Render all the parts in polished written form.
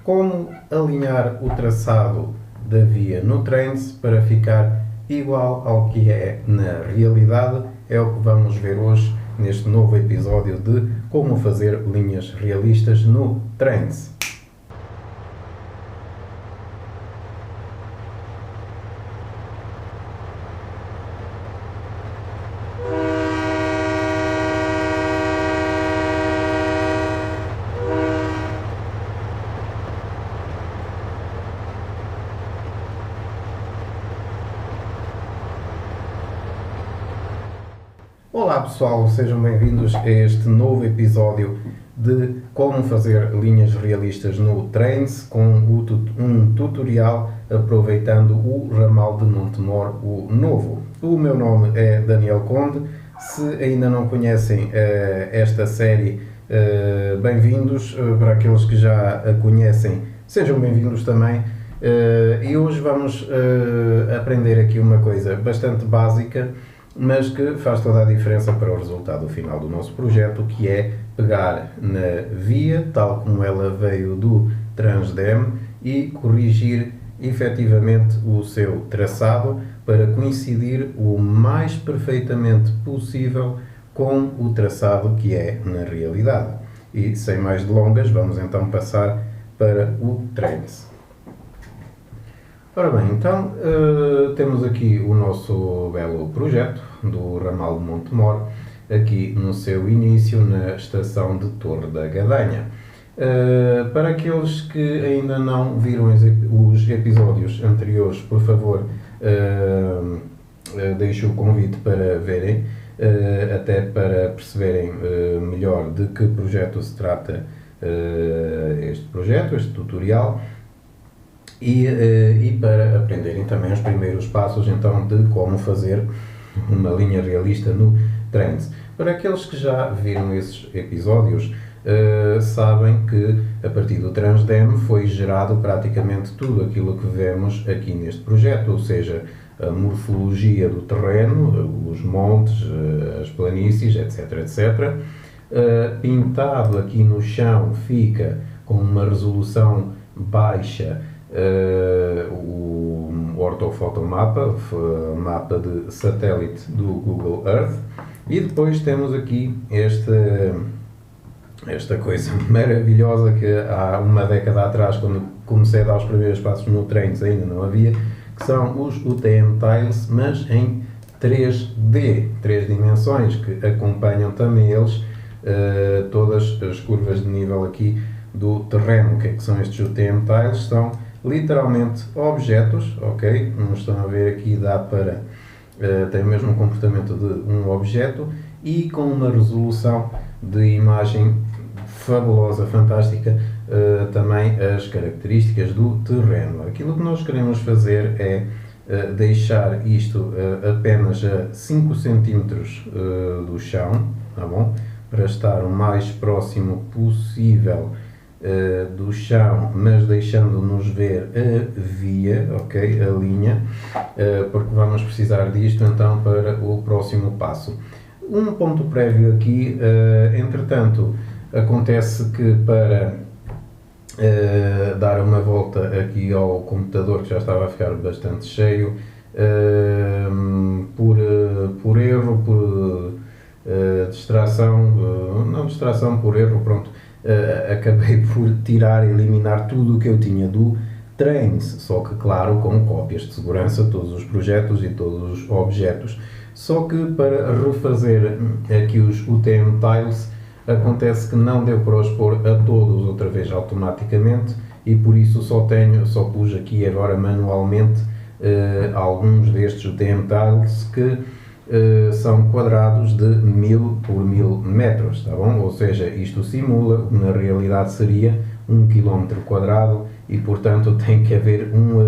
como alinhar o traçado da via no Trains para ficar igual ao que é na realidade. É o que vamos ver hoje neste novo episódio de como fazer linhas realistas no Trains. Olá pessoal, sejam bem-vindos a este novo episódio de como fazer linhas realistas no Trains com um tutorial aproveitando o ramal de Montemor, o novo. O meu nome é Daniel Conde. Se ainda não conhecem esta série, bem-vindos. Para aqueles que já a conhecem, sejam bem-vindos também. E hoje vamos aprender aqui uma coisa bastante básica, mas que faz toda a diferença para o resultado final do nosso projeto, que é pegar na via, tal como ela veio do Transdem, e corrigir efetivamente o seu traçado para coincidir o mais perfeitamente possível com o traçado que é na realidade. E sem mais delongas, vamos então passar para o Trains. Ora bem, então temos aqui o nosso belo projeto do ramal de Montemor, aqui no seu início, na estação de Torre da Gadanha. Para aqueles que ainda não viram os episódios anteriores, por favor, deixo o convite para verem, até para perceberem melhor de que projeto se trata este tutorial. E para aprenderem também os primeiros passos então de como fazer uma linha realista no Trains. Para aqueles que já viram esses episódios, sabem que a partir do Transdem foi gerado praticamente tudo aquilo que vemos aqui neste projeto, ou seja, a morfologia do terreno, os montes, as planícies, etc. Pintado aqui no chão fica com uma resolução baixa o ortofotomapa, mapa de satélite do Google Earth, e depois temos aqui esta coisa maravilhosa que há uma década atrás, quando comecei a dar os primeiros passos no Trains, ainda não havia, que são os UTM Tiles, mas em 3D, 3 dimensões, que acompanham também eles todas as curvas de nível aqui do terreno. O que é que são estes UTM Tiles? São literalmente objetos, ok? Como estão a ver aqui, dá para tem o mesmo comportamento de um objeto e com uma resolução de imagem fabulosa, fantástica, também as características do terreno. Aquilo que nós queremos fazer é deixar isto apenas a 5 cm do chão, tá bom? Para estar o mais próximo possível do chão, mas deixando-nos ver a via, ok, a linha, porque vamos precisar disto então para o próximo passo. Um ponto prévio aqui, entretanto, acontece que para dar uma volta aqui ao computador, que já estava a ficar bastante cheio, por erro, por distração, não distração, por erro, pronto, acabei por eliminar tudo o que eu tinha do Trains, só que claro, com cópias de segurança, todos os projetos e todos os objetos. Só que para refazer aqui os UTM Tiles, acontece que não deu para os pôr a todos outra vez automaticamente, e por isso só pus aqui agora manualmente alguns destes UTM Tiles que são quadrados de 1000 por 1000 metros, tá bom? Ou seja, isto simula, na realidade seria 1 km quadrado, e portanto tem que haver um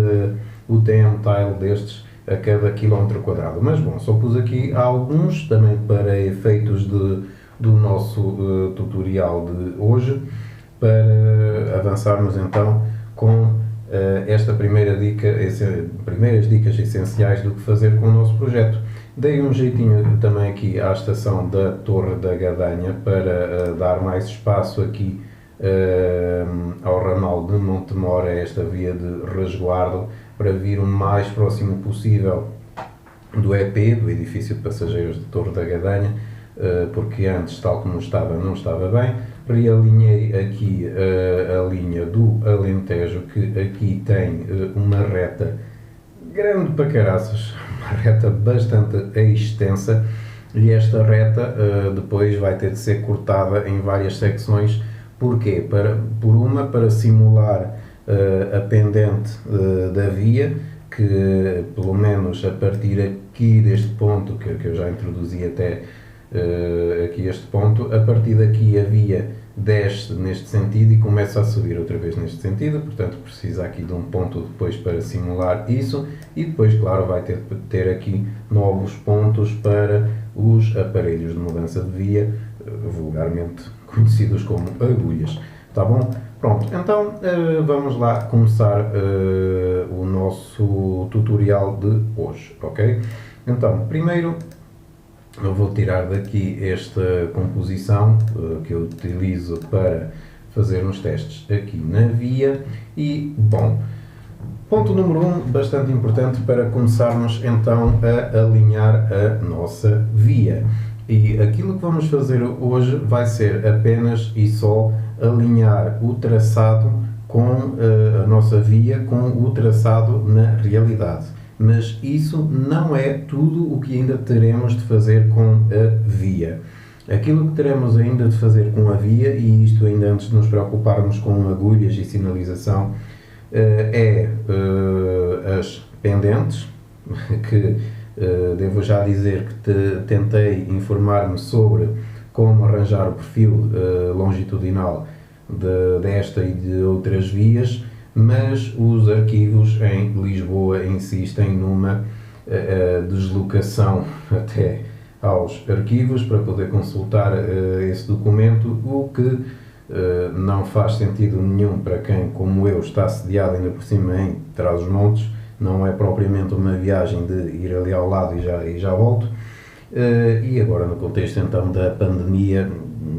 UTM Tile destes a cada quilómetro quadrado. Mas bom, só pus aqui alguns também para efeitos do nosso tutorial de hoje, para avançarmos então com esta primeira dica, primeiras dicas essenciais do que fazer com o nosso projeto. Dei um jeitinho também aqui à estação da Torre da Gadanha para dar mais espaço aqui ao ramal ramal de Montemor a esta via de resguardo para vir o mais próximo possível do EP, do edifício de passageiros de Torre da Gadanha, porque antes, tal como estava, não estava bem. Realinhei aqui a linha do Alentejo, que aqui tem uma reta grande para caraças, uma reta bastante extensa, e esta reta depois vai ter de ser cortada em várias secções. Porquê? Para simular a pendente da via, que pelo menos a partir aqui deste ponto, que eu já introduzi até aqui este ponto, a partir daqui a via desce neste sentido e começa a subir outra vez neste sentido, portanto precisa aqui de um ponto depois para simular isso, e depois, claro, vai ter aqui novos pontos para os aparelhos de mudança de via, vulgarmente conhecidos como agulhas. Tá bom? Pronto, então vamos lá começar o nosso tutorial de hoje, ok? Então, primeiro eu vou tirar daqui esta composição que eu utilizo para fazer uns testes aqui na via e, bom, ponto número 1, bastante importante para começarmos então a alinhar a nossa via. E aquilo que vamos fazer hoje vai ser apenas e só alinhar o traçado com a nossa via com o traçado na realidade. Mas isso não é tudo o que ainda teremos de fazer com a via. Aquilo que teremos ainda de fazer com a via, e isto ainda antes de nos preocuparmos com agulhas e sinalização, as pendentes, que devo já dizer que tentei informar-me sobre como arranjar o perfil longitudinal desta e de outras vias, mas os arquivos em Lisboa insistem numa deslocação até aos arquivos para poder consultar esse documento, o que não faz sentido nenhum para quem, como eu, está sediado ainda por cima em Trás-os-Montes. Não é propriamente uma viagem de ir ali ao lado e já volto. E agora, no contexto então da pandemia,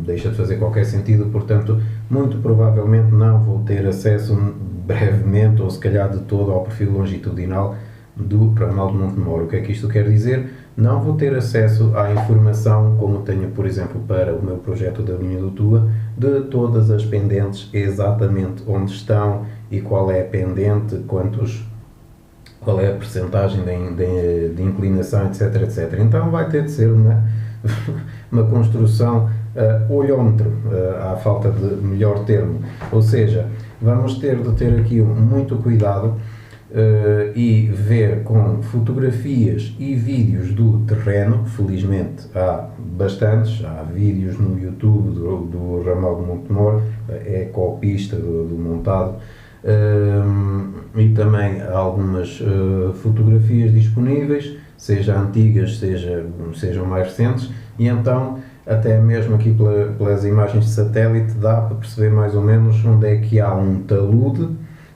deixa de fazer qualquer sentido, portanto, muito provavelmente não vou ter acesso brevemente, ou se calhar de todo, ao perfil longitudinal do ramal de Montemor. O que é que isto quer dizer? Não vou ter acesso à informação, como tenho, por exemplo, para o meu projeto da linha do Tua, de todas as pendentes, exatamente onde estão e qual é a pendente, qual é a percentagem de inclinação, etc, etc. Então vai ter de ser uma construção olhómetro, à falta de melhor termo. Ou seja, vamos ter de ter aqui muito cuidado e ver com fotografias e vídeos do terreno. Felizmente há bastantes, há vídeos no YouTube do ramal de Montemor, é ecopista do montado, e também há algumas fotografias disponíveis, seja antigas, sejam mais recentes, e então até mesmo aqui pelas imagens de satélite dá para perceber mais ou menos onde é que há um talude,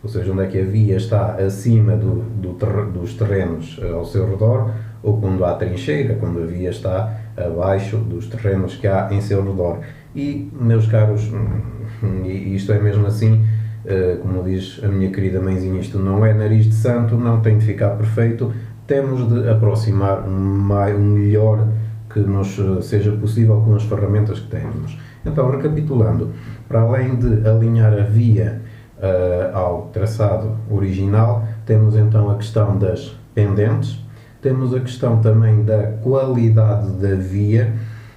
ou seja, onde é que a via está acima dos terrenos ao seu redor, ou quando há trincheira, quando a via está abaixo dos terrenos que há em seu redor. E, meus caros, isto é mesmo assim, como diz a minha querida mãezinha, isto não é nariz de santo, não tem de ficar perfeito, temos de aproximar o melhor que nos seja possível com as ferramentas que temos. Então, recapitulando, para além de alinhar a via ao traçado original, temos então a questão das pendentes, temos a questão também da qualidade da via,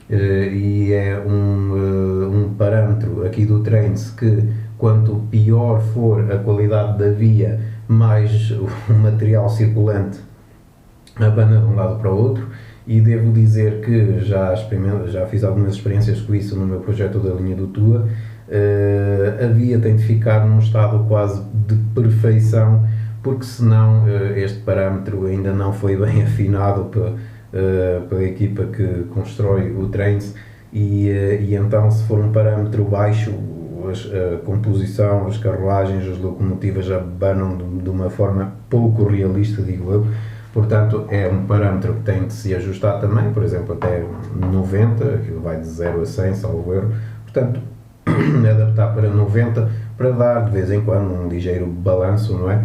e é um parâmetro aqui do Trains que quanto pior for a qualidade da via, mais o material circulante abana de um lado para o outro. E devo dizer que já fiz algumas experiências com isso no meu projeto da linha do Tua. A via tem de ficar num estado quase de perfeição, porque senão este parâmetro ainda não foi bem afinado pela equipa que constrói o Trains, e então, se for um parâmetro baixo, a composição, as carruagens, as locomotivas abanam de uma forma pouco realista, digo eu. Portanto, é um parâmetro que tem de se ajustar também, por exemplo, até 90, aquilo vai de 0 a 100, salvo erro. Portanto, adaptar para 90, para dar de vez em quando um ligeiro balanço, não é?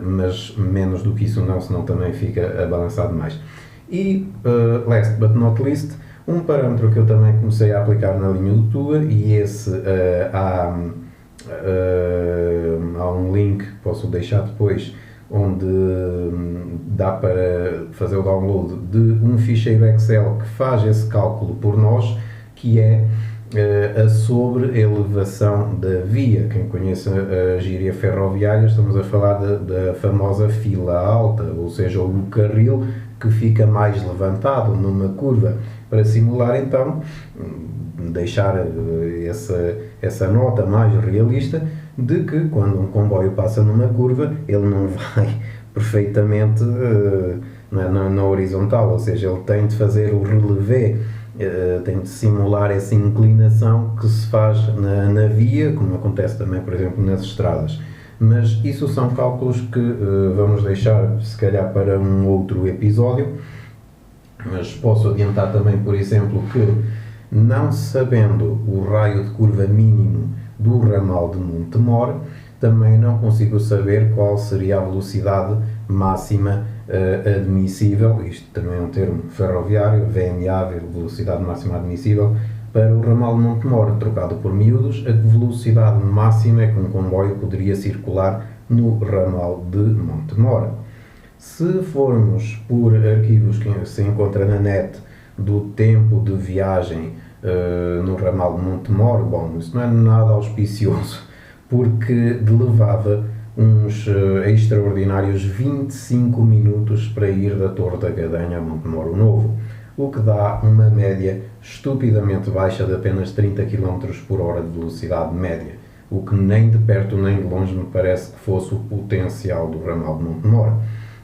Mas menos do que isso não, senão também fica a balançar demais. E, last but not least, um parâmetro que eu também comecei a aplicar na linha do Tua, e esse há um link, posso deixar depois, onde dá para fazer o download de um ficheiro Excel que faz esse cálculo por nós, que é a sobre-elevação da via. Quem conhece a gíria ferroviária, estamos a falar da famosa fila alta, ou seja, o carril que fica mais levantado numa curva, para simular então, deixar essa nota mais realista de que quando um comboio passa numa curva, ele não vai perfeitamente na horizontal, ou seja, ele tem de fazer o relevé, tem de simular essa inclinação que se faz na via, como acontece também, por exemplo, nas estradas. Mas isso são cálculos que vamos deixar, se calhar, para um outro episódio. Mas posso adiantar também, por exemplo, que não sabendo o raio de curva mínimo do ramal de Montemor, também não consigo saber qual seria a velocidade máxima admissível, isto também é um termo ferroviário, VMA, velocidade máxima admissível, para o ramal de Montemor. Trocado por miúdos, a velocidade máxima é que um comboio poderia circular no ramal de Montemor. Se formos por arquivos que se encontra na net do tempo de viagem no ramal de Montemor, bom, isso não é nada auspicioso, porque levava uns extraordinários 25 minutos para ir da Torre da Gadanha a Montemor o Novo, o que dá uma média estupidamente baixa de apenas 30 km por hora de velocidade média, o que nem de perto nem de longe me parece que fosse o potencial do ramal de Montemor.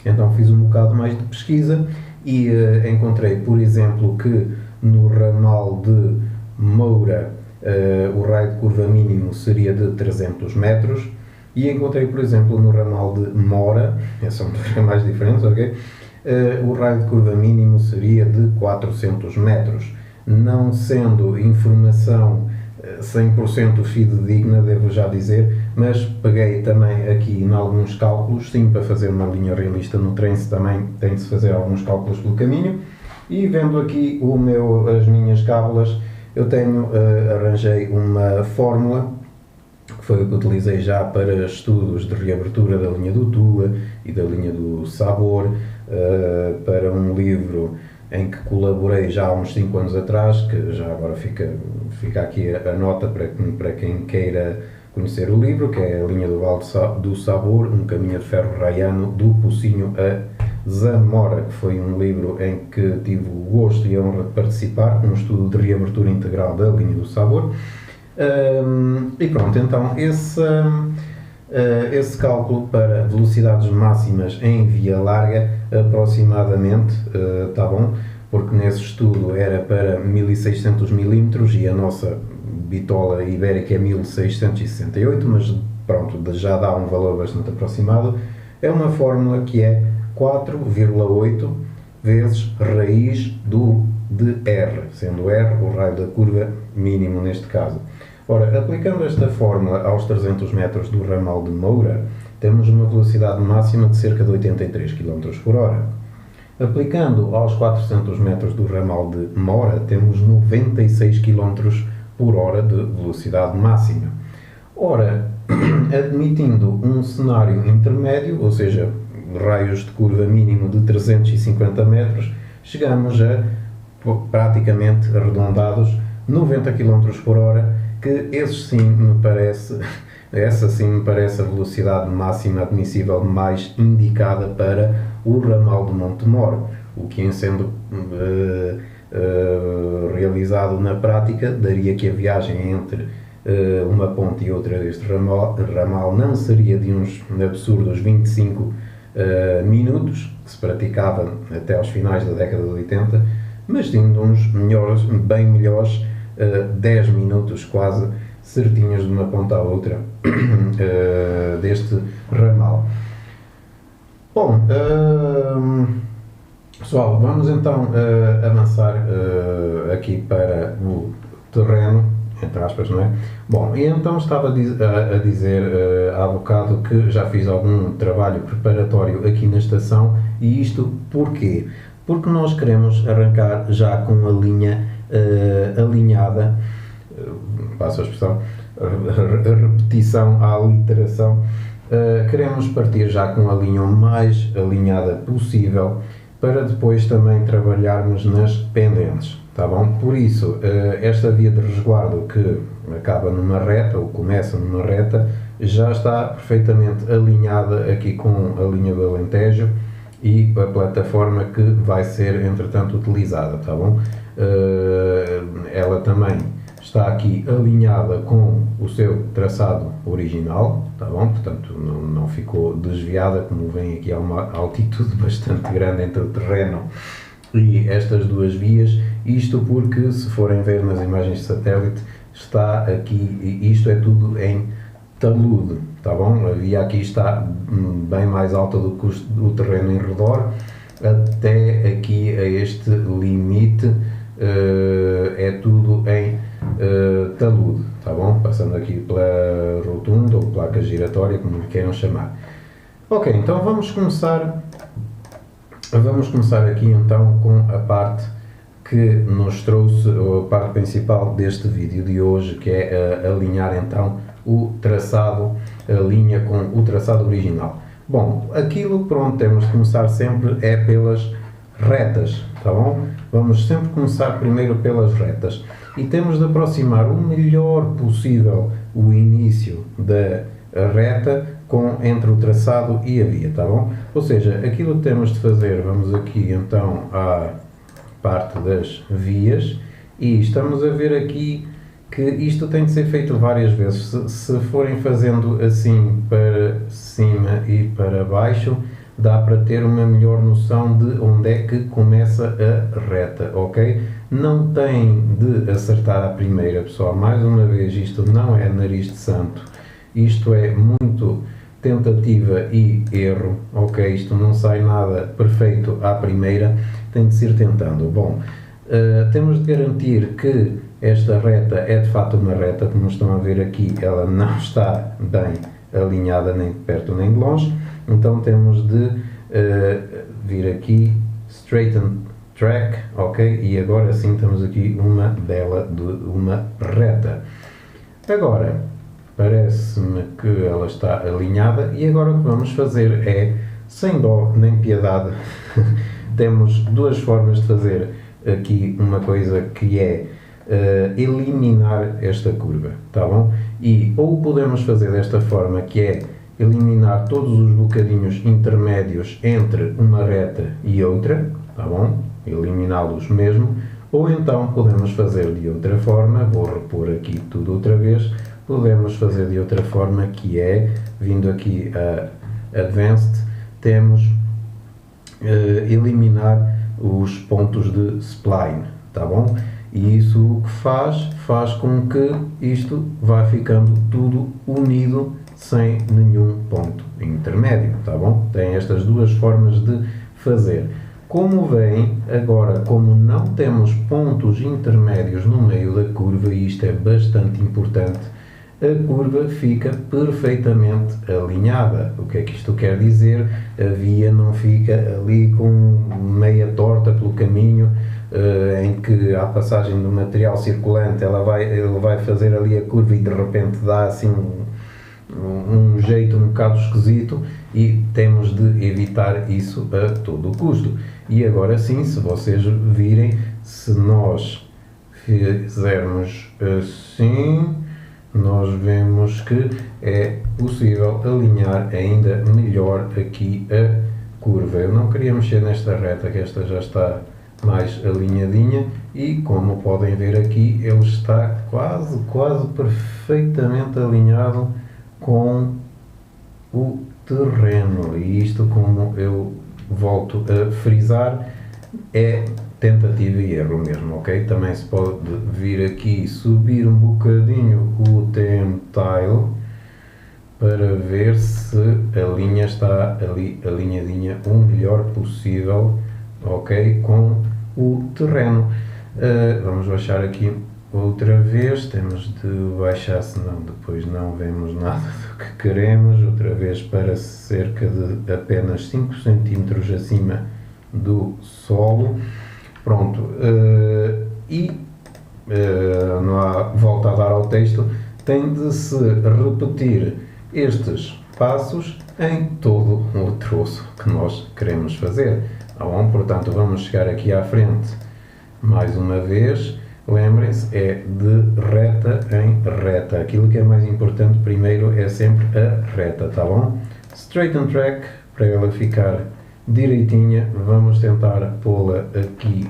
Então fiz um bocado mais de pesquisa e encontrei, por exemplo, que no ramal de Moura o raio de curva mínimo seria de 300 metros e encontrei, por exemplo, no ramal de Mora, são mais diferentes, ok? O raio de curva mínimo seria de 400 metros. Não sendo informação 100% fidedigna, devo já dizer, mas peguei também aqui em alguns cálculos, sim, para fazer uma linha realista no Trance também tem de se fazer alguns cálculos pelo caminho, e vendo aqui as minhas cábulas, eu arranjei uma fórmula, que foi o que utilizei já para estudos de reabertura da linha do Tua e da linha do Sabor, para um livro em que colaborei já há uns 5 anos atrás, que já agora fica aqui a nota para quem queira conhecer o livro, que é a linha do Vale do Sabor, um caminho de ferro raiano do Pocinho a Zamora, que foi um livro em que tive o gosto e a honra de participar, um estudo de reabertura integral da linha do Sabor. E pronto, então esse cálculo para velocidades máximas em via larga, aproximadamente, está bom, porque nesse estudo era para 1600 mm e a nossa bitola ibérica é 1668, mas pronto, já dá um valor bastante aproximado. É uma fórmula que é 4,8 vezes raiz de R, sendo R o raio da curva mínimo neste caso. Ora, aplicando esta fórmula aos 300 metros do ramal de Moura, temos uma velocidade máxima de cerca de 83 km por hora. Aplicando aos 400 metros do ramal de Mora, temos 96 km por hora de velocidade máxima. Ora, admitindo um cenário intermédio, ou seja, raios de curva mínimo de 350 metros, chegamos a, praticamente arredondados, 90 km por hora, que essa sim me parece a velocidade máxima admissível mais indicada para o ramal de Montemor, o que, em sendo realizado na prática, daria que a viagem entre uma ponte e outra deste ramal não seria de uns absurdos 25 minutos, que se praticava até aos finais da década de 80, mas sim de uns bem melhores 10 minutos quase certinhos de uma ponta à outra deste ramal. Bom, pessoal, vamos então avançar aqui para o terreno entre aspas, não é? Bom, e então estava a dizer há bocado que já fiz algum trabalho preparatório aqui na estação, e isto porquê? Porque nós queremos arrancar já com a linha alinhada, passo a expressão, a repetição, a aliteração, queremos partir já com a linha o mais alinhada possível, para depois também trabalharmos nas pendentes, tá bom? Por isso, esta via de resguardo que acaba numa reta, ou começa numa reta, já está perfeitamente alinhada aqui com a linha do Alentejo e a plataforma que vai ser, entretanto, utilizada, tá bom? Ela também está aqui alinhada com o seu traçado original, tá bom? Portanto, não ficou desviada, como vem aqui a uma altitude bastante grande entre o terreno e estas duas vias. Isto porque, se forem ver nas imagens de satélite, está aqui, isto é tudo em talude, tá bom? A via aqui está bem mais alta do que o terreno em redor, até aqui a este limite é tudo em talude, tá bom? Passando aqui pela rotunda ou placa giratória, como lhe queiram chamar. Ok, então vamos começar aqui então com a parte que nos trouxe, a parte principal deste vídeo de hoje, que é alinhar então o traçado, a linha com o traçado original. Bom, aquilo por onde temos de começar sempre é pelas retas, tá bom? Vamos sempre começar primeiro pelas retas e temos de aproximar o melhor possível o início da reta entre o traçado e a via, tá bom? Ou seja, aquilo que temos de fazer, vamos aqui então à parte das vias e estamos a ver aqui que isto tem de ser feito várias vezes. Se forem fazendo assim para cima e para baixo, dá para ter uma melhor noção de onde é que começa a reta, ok? Não tem de acertar à primeira, pessoal. Mais uma vez, isto não é nariz de santo. Isto é muito tentativa e erro, ok? Isto não sai nada perfeito à primeira, tem de se ir tentando. Bom, temos de garantir que esta reta é de facto uma reta, como estão a ver aqui, ela não está bem alinhada nem de perto nem de longe, então temos de vir aqui, straighten track, ok? E agora sim temos aqui uma bela de uma reta. Agora, parece-me que ela está alinhada e agora o que vamos fazer é, sem dó nem piedade, temos duas formas de fazer aqui uma coisa que é eliminar esta curva, tá bom? E ou podemos fazer desta forma, que é eliminar todos os bocadinhos intermédios entre uma reta e outra, tá bom? Eliminá-los mesmo, ou então podemos fazer de outra forma, vou repor aqui tudo outra vez, podemos fazer de outra forma, que é, vindo aqui a Advanced, temos eliminar os pontos de spline, tá bom? E isso o que faz com que isto vá ficando tudo unido sem nenhum ponto intermédio, tá bom? Tem estas duas formas de fazer. Como veem, agora, como não temos pontos intermédios no meio da curva, e isto é bastante importante, a curva fica perfeitamente alinhada. O que é que isto quer dizer? A via não fica ali com meia torta pelo caminho, em que à passagem do material circulante ele vai fazer ali a curva e de repente dá assim um jeito um bocado esquisito, e temos de evitar isso a todo o custo. E agora sim, se vocês virem, se nós fizermos assim, nós vemos que é possível alinhar ainda melhor aqui a curva. Eu não queria mexer nesta reta, que esta já está mais alinhadinha, e como podem ver aqui, ele está quase perfeitamente alinhado com o terreno. E isto, como eu volto a frisar, é tentativa e erro mesmo, ok? Também se pode vir aqui subir um bocadinho o TM Tile para ver se a linha está ali alinhadinha o melhor possível, ok? Com o terreno. Vamos baixar aqui outra vez, temos de baixar, senão depois não vemos nada do que queremos, outra vez para cerca de apenas 5 cm acima do solo. Pronto, não há volta a dar ao texto, tem de se repetir estes passos em todo o troço que nós queremos fazer. Tá bom? Portanto, vamos chegar aqui à frente mais uma vez. Lembrem-se, é de reta em reta. Aquilo que é mais importante primeiro é sempre a reta, tá bom? Straighten track, para ela ficar direitinha. Vamos tentar pô-la aqui,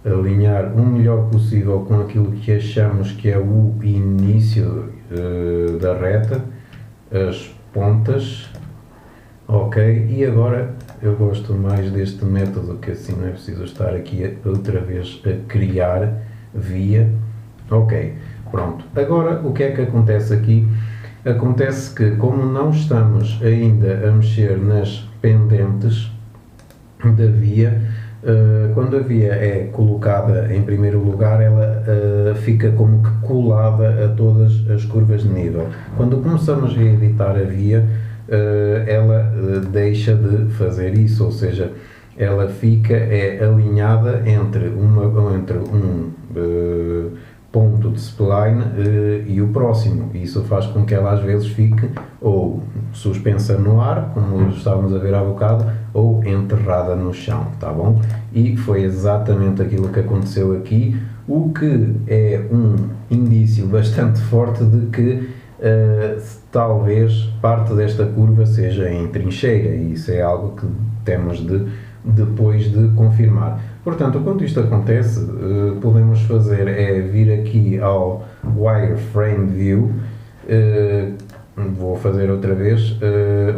alinhar o melhor possível com aquilo que achamos que é o início da reta, as pontas, ok? E agora eu gosto mais deste método, que assim não é preciso estar aqui outra vez a criar via, ok? Pronto, agora o que é que acontece aqui? Acontece que, como não estamos ainda a mexer nas pendentes da via, quando a via é colocada em primeiro lugar, ela fica como que colada a todas as curvas de nível. Quando começamos a editar a via, ela deixa de fazer isso, ou seja, ela fica alinhada entre um ponto de spline e o próximo. Isso faz com que ela às vezes fique ou suspensa no ar, como estávamos a ver há bocado, ou enterrada no chão, tá bom? E foi exatamente aquilo que aconteceu aqui, o que é um indício bastante forte de que talvez parte desta curva seja em trincheira, e isso é algo que temos de depois de confirmar. Portanto, quando isto acontece, podemos fazer é vir aqui ao Wireframe View, vou fazer outra vez,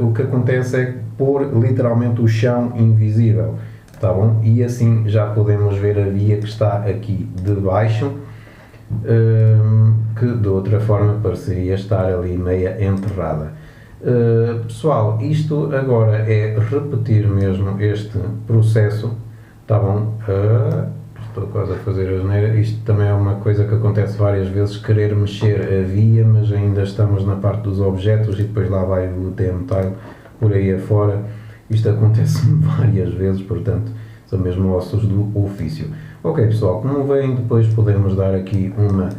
o que acontece é pôr literalmente o chão invisível, tá bom? E assim já podemos ver a via que está aqui debaixo, que de outra forma pareceria estar ali meia enterrada. Pessoal, isto agora é repetir mesmo este processo, tá bom? Estou quase a fazer a asneira. Isto também é uma coisa que acontece várias vezes, querer mexer a via, mas ainda estamos na parte dos objetos e depois lá vai o TM-Tile por aí afora. Isto acontece várias vezes, portanto são mesmo ossos do ofício. Ok pessoal, como veem, depois podemos dar aqui uma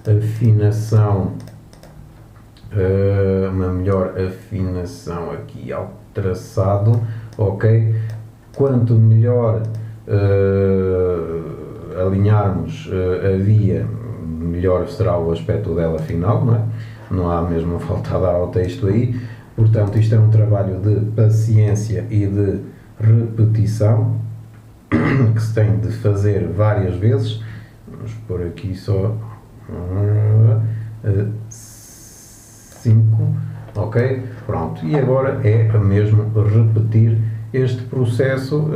afinação, uma melhor afinação aqui ao traçado, ok? Quanto melhor alinharmos a via, melhor será o aspecto dela final, não é? Não há mesmo falta a dar ao texto aí, portanto isto é um trabalho de paciência e de repetição, que se tem de fazer várias vezes. Vamos pôr aqui só 5, ok? Pronto, e agora é mesmo repetir este processo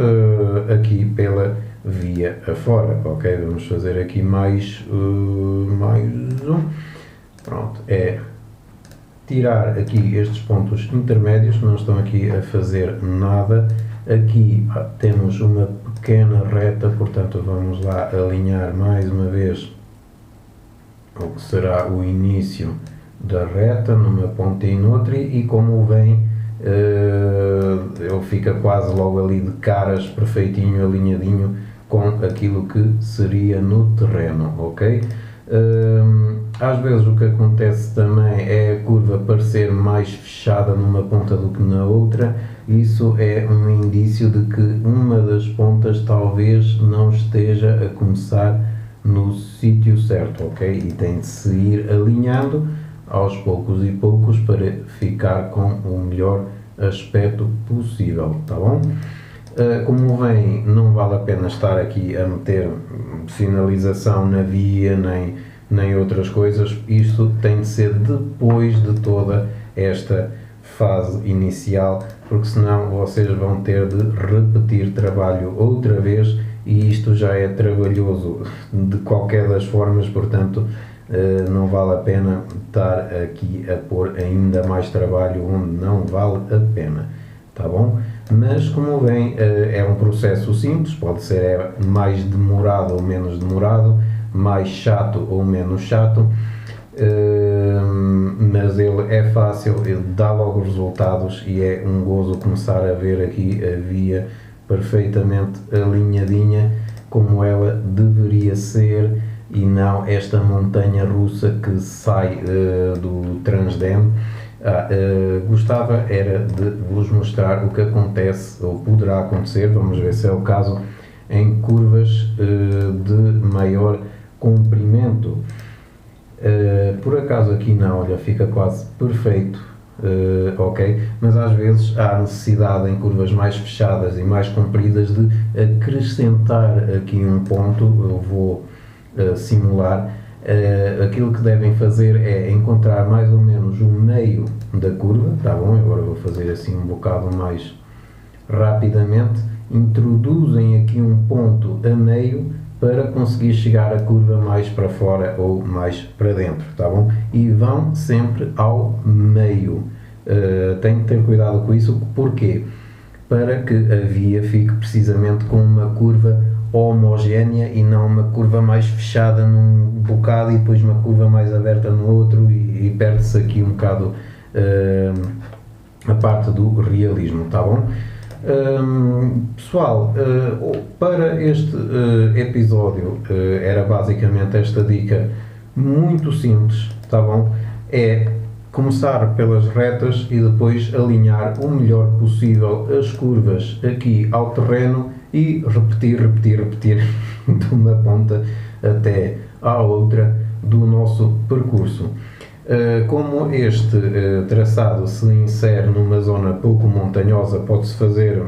aqui pela via afora, ok? Vamos fazer aqui mais um. Pronto, é tirar aqui estes pontos intermédios, não estão aqui a fazer nada. Aqui temos uma pequena reta, portanto vamos lá alinhar mais uma vez o que será o início da reta numa ponta e noutra, e como vem, ele fica quase logo ali de caras, perfeitinho, alinhadinho com aquilo que seria no terreno, ok? Às vezes o que acontece também é a curva parecer mais fechada numa ponta do que na outra. Isso é um indício de que uma das pontas talvez não esteja a começar no sítio certo, ok? E tem de se ir alinhando aos poucos e poucos para ficar com o melhor aspecto possível, tá bom? Como vem, não vale a pena estar aqui a meter sinalização na via, nem outras coisas. Isto tem de ser depois de toda esta fase inicial, porque senão vocês vão ter de repetir trabalho outra vez, e isto já é trabalhoso de qualquer das formas, portanto não vale a pena estar aqui a pôr ainda mais trabalho onde não vale a pena, tá bom? Mas como vem, é um processo simples, pode ser mais demorado ou menos demorado, mais chato ou menos chato, mas ele é fácil, ele dá logo os resultados e é um gozo começar a ver aqui a via perfeitamente alinhadinha como ela deveria ser e não esta montanha russa que sai do Transdem. Gostava era de vos mostrar o que acontece ou poderá acontecer, vamos ver se é o caso, em curvas de maior comprimento. Por acaso aqui não, olha, fica quase perfeito, ok, mas às vezes há necessidade em curvas mais fechadas e mais compridas de acrescentar aqui um ponto. Eu vou simular. Aquilo que devem fazer é encontrar mais ou menos o meio da curva, tá bom? Agora vou fazer assim um bocado mais rapidamente. Introduzem aqui um ponto a meio para conseguir chegar a curva mais para fora ou mais para dentro, tá bom? E vão sempre ao meio. Tem que ter cuidado com isso, porquê? Para que a via fique precisamente com uma curva homogénea e não uma curva mais fechada num bocado e depois uma curva mais aberta no outro, e perde-se aqui um bocado a parte do realismo, tá bom? Pessoal, para este episódio era basicamente esta dica muito simples, tá bom? É começar pelas retas e depois alinhar o melhor possível as curvas aqui ao terreno e repetir de uma ponta até à outra do nosso percurso. Como este traçado se insere numa zona pouco montanhosa, pode-se fazer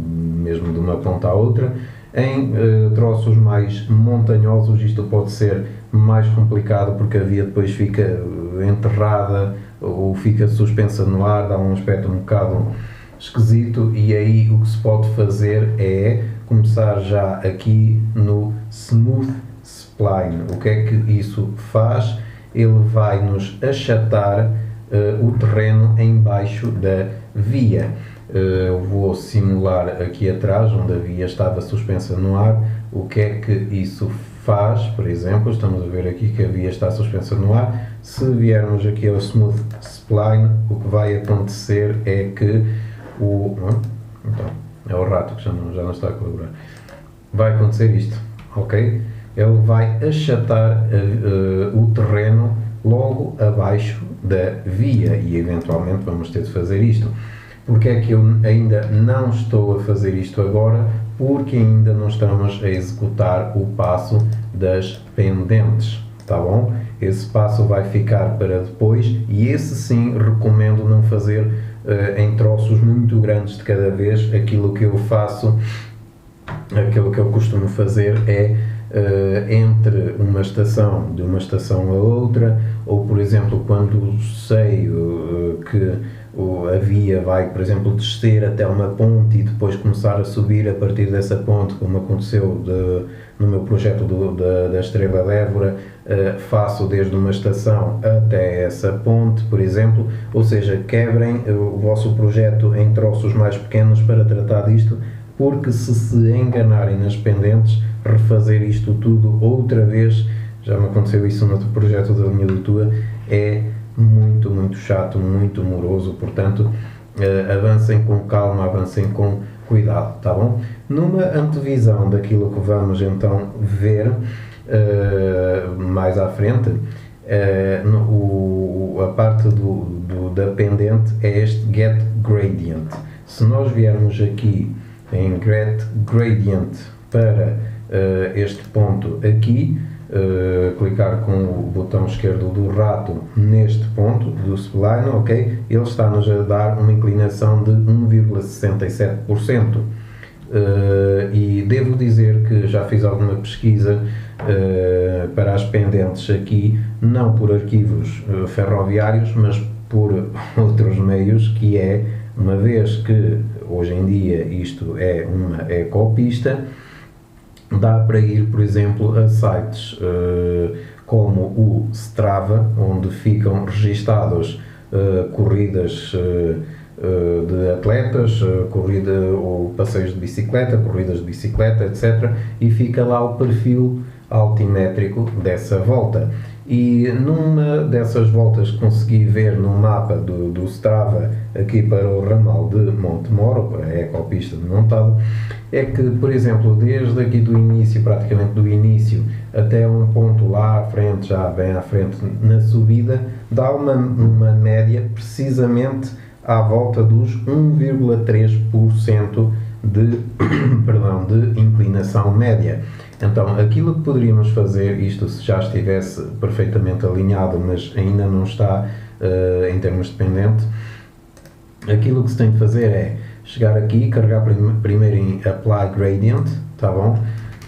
mesmo de uma ponta à outra. Em troços mais montanhosos isto pode ser mais complicado, porque a via depois fica enterrada ou fica suspensa no ar, dá um aspecto um bocado esquisito, e aí o que se pode fazer é começar já aqui no Smooth Spline. O que é que isso faz? Ele vai nos achatar o terreno embaixo da via. Eu vou simular aqui atrás, onde a via estava suspensa no ar, o que é que isso faz. Por exemplo, estamos a ver aqui que a via está suspensa no ar. Se viermos aqui ao Smooth Spline, o que vai acontecer é que então, é o rato que já não está a colaborar. Vai acontecer isto, ok? Ele vai achatar o terreno logo abaixo da via e eventualmente vamos ter de fazer isto. Porque é que eu ainda não estou a fazer isto agora? Porque ainda não estamos a executar o passo das pendentes, tá bom? Esse passo vai ficar para depois e esse sim recomendo não fazer em troços muito grandes de cada vez. Aquilo que eu faço, aquilo que eu costumo fazer é entre uma estação, de uma estação a outra, ou por exemplo quando sei que a via vai, por exemplo, descer até uma ponte e depois começar a subir a partir dessa ponte, como aconteceu no meu projeto da Estrela de Évora, faço desde uma estação até essa ponte, por exemplo. Ou seja, quebrem o vosso projeto em troços mais pequenos para tratar disto, porque se enganarem nas pendentes, refazer isto tudo outra vez, já me aconteceu isso no outro projeto da linha do Tua, é muito chato, muito moroso. Portanto, avancem com calma, avancem com cuidado, tá bom? Numa antevisão daquilo que vamos então ver mais à frente, a parte da pendente é este Get Gradient. Se nós viermos aqui em Get Gradient para este ponto aqui, clicar com o botão esquerdo do rato neste ponto do spline, ok? Ele está-nos a dar uma inclinação de 1,67%. E devo dizer que já fiz alguma pesquisa para as pendentes aqui, não por arquivos ferroviários, mas por outros meios, que é, uma vez que hoje em dia isto é uma ecopista, dá para ir, por exemplo, a sites como o Strava, onde ficam registados corridas de atletas, corrida ou passeios de bicicleta, corridas de bicicleta, etc. E fica lá o perfil altimétrico dessa volta. E numa dessas voltas que consegui ver no mapa do Strava aqui para o ramal de Montemor, para a ecopista de Montado, é que, por exemplo, desde aqui do início, praticamente do início, até um ponto lá à frente, já bem à frente na subida, dá uma média precisamente à volta dos 1,3% de inclinação média. Então, aquilo que poderíamos fazer, isto se já estivesse perfeitamente alinhado, mas ainda não está em termos de pendente, aquilo que se tem de fazer é chegar aqui, carregar primeiro em Apply Gradient, tá bom?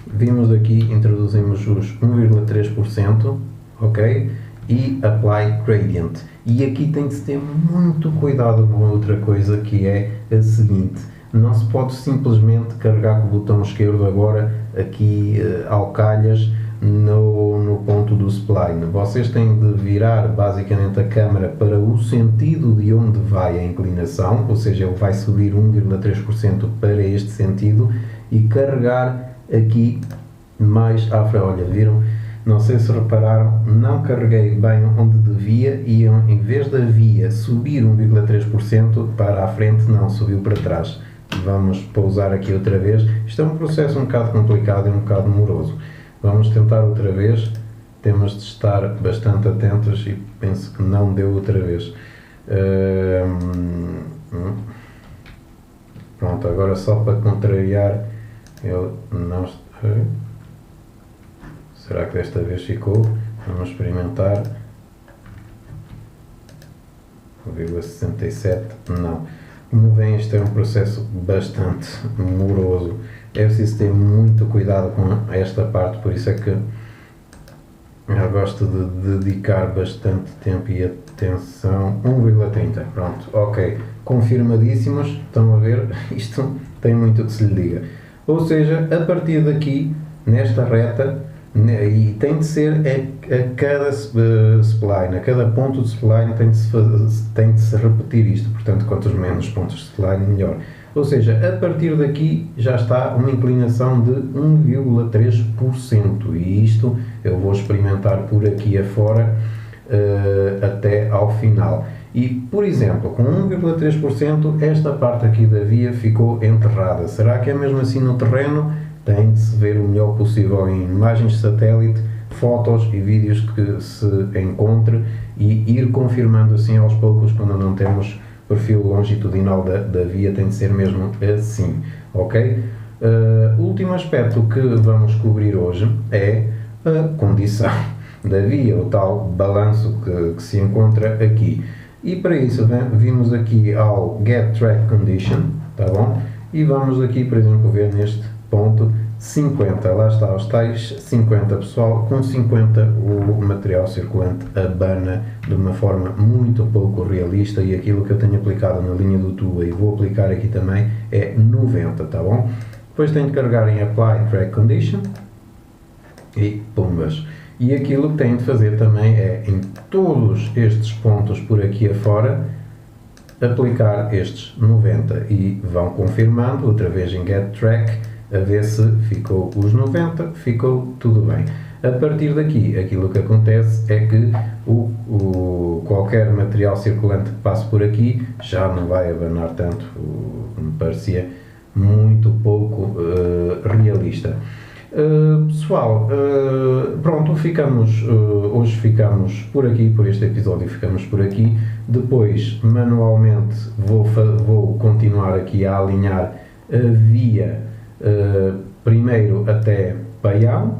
Vimos aqui, introduzimos os 1,3%, ok? E Apply Gradient. E aqui tem de se ter muito cuidado com outra coisa, que é a seguinte: não se pode simplesmente carregar com o botão esquerdo agora aqui ao calhas no ponto do spline. Vocês têm de virar basicamente a câmera para o sentido de onde vai a inclinação, ou seja, ele vai subir 1,3% para este sentido, e carregar aqui mais à frente. Olha, viram? Não sei se repararam, não carreguei bem onde devia, e em vez da via subir 1,3% para a frente, não, subiu para trás. Vamos pousar aqui outra vez. Isto é um processo um bocado complicado e um bocado demoroso. Vamos tentar outra vez. Temos de estar bastante atentos, e penso que não deu outra vez. Pronto, agora só para contrariar, eu não... Será que desta vez ficou? Vamos experimentar. 1,67, não. Como veem, isto é um processo bastante moroso. É preciso ter muito cuidado com esta parte, por isso é que eu gosto de dedicar bastante tempo e atenção. 1,30, pronto, ok. Confirmadíssimos, estão a ver? Isto tem muito que se lhe diga. Ou seja, a partir daqui, nesta reta, e tem de ser a cada spline, a cada ponto de spline tem de se repetir isto, portanto quantos menos pontos de spline melhor. Ou seja, a partir daqui já está uma inclinação de 1,3%, e isto eu vou experimentar por aqui afora até ao final. E, por exemplo, com 1,3% esta parte aqui da via ficou enterrada. Será que é mesmo assim no terreno? Tem de se ver o melhor possível em imagens de satélite, fotos e vídeos que se encontre, e ir confirmando assim aos poucos. Quando não temos perfil longitudinal da via, tem de ser mesmo assim, ok? O último aspecto que vamos cobrir hoje é a condição da via, o tal balanço que se encontra aqui. E para isso vimos aqui ao Get Track Condition, tá bom? E vamos aqui, por exemplo, ver neste ponto 50, lá está, os tais 50, pessoal. Com 50 o material circulante abana de uma forma muito pouco realista, e aquilo que eu tenho aplicado na linha do tubo e vou aplicar aqui também é 90, tá bom? Depois tenho de carregar em Apply Track Condition e pumbas. E aquilo que tenho de fazer também é, em todos estes pontos por aqui afora, aplicar estes 90, e vão confirmando outra vez em Get Track, a ver se ficou os 90, ficou tudo bem. A partir daqui, aquilo que acontece é que qualquer material circulante que passe por aqui já não vai abanar tanto, me parecia muito pouco realista. Pessoal, pronto, hoje ficamos por aqui, por este episódio ficamos por aqui. Depois, manualmente, vou continuar aqui a alinhar a via, primeiro até Paião,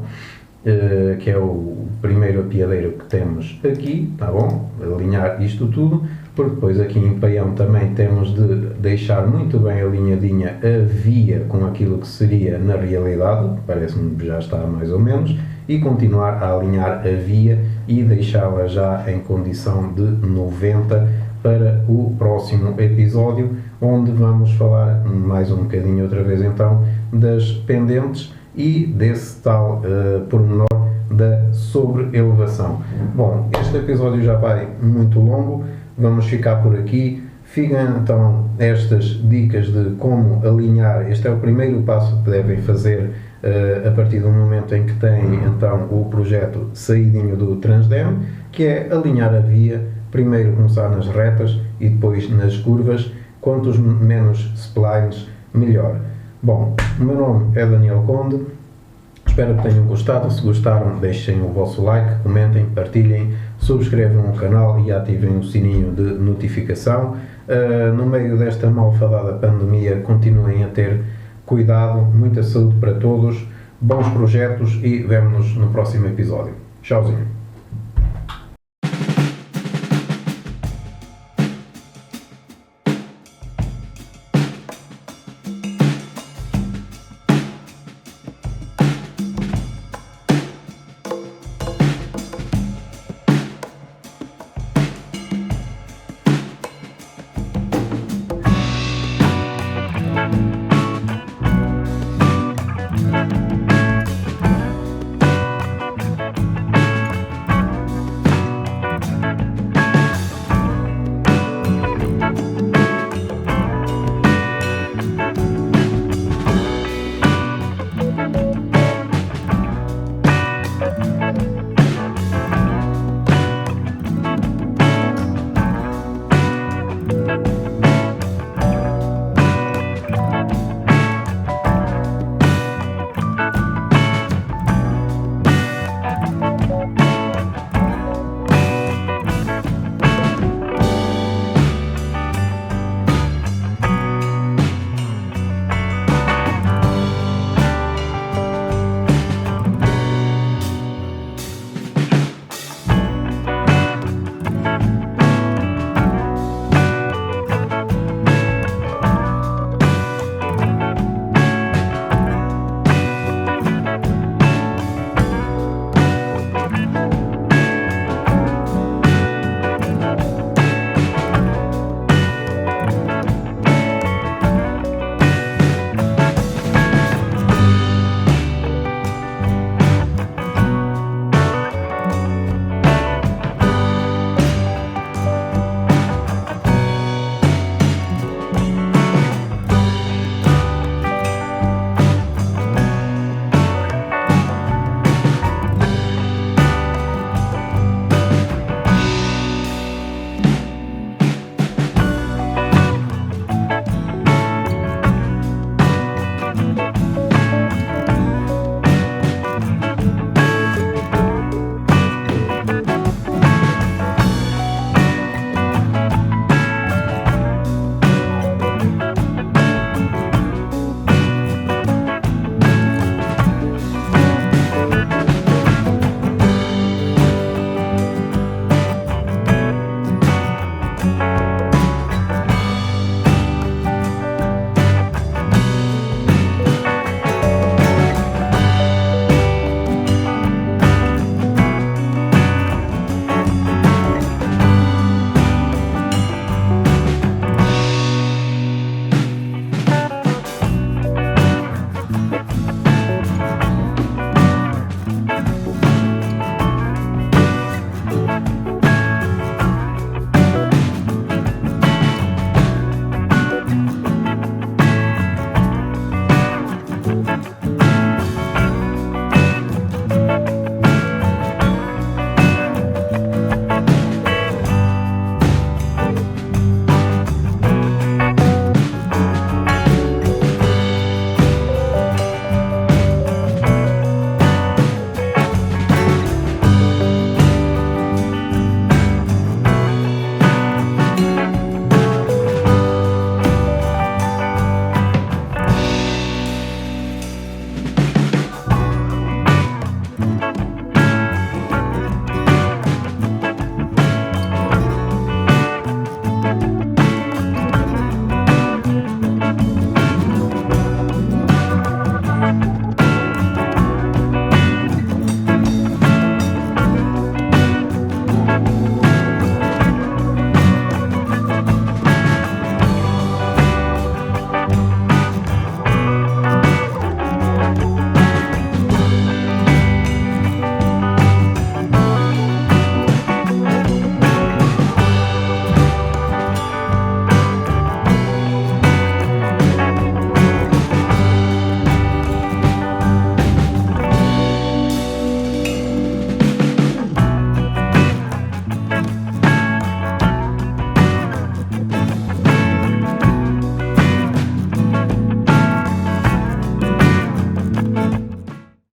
que é o primeiro apiadeiro que temos aqui, tá bom? Alinhar isto tudo, porque depois aqui em Paião também temos de deixar muito bem alinhadinha a via com aquilo que seria na realidade, parece-me que já está mais ou menos, e continuar a alinhar a via e deixá-la já em condição de 90 para o próximo episódio, onde vamos falar mais um bocadinho outra vez então das pendentes e desse tal pormenor da sobre-elevação. Bom, este episódio já vai muito longo, vamos ficar por aqui. Ficam então estas dicas de como alinhar. Este é o primeiro passo que devem fazer a partir do momento em que tem então o projeto saídinho do Transdem, que é alinhar a via, primeiro começar nas retas e depois nas curvas, quantos menos splines melhor. Bom, o meu nome é Daniel Conde, espero que tenham gostado. Se gostaram, deixem o vosso like, comentem, partilhem, subscrevam o canal e ativem o sininho de notificação. No meio desta malfadada pandemia, continuem a ter cuidado, muita saúde para todos, bons projetos e vemo-nos no próximo episódio. Tchauzinho.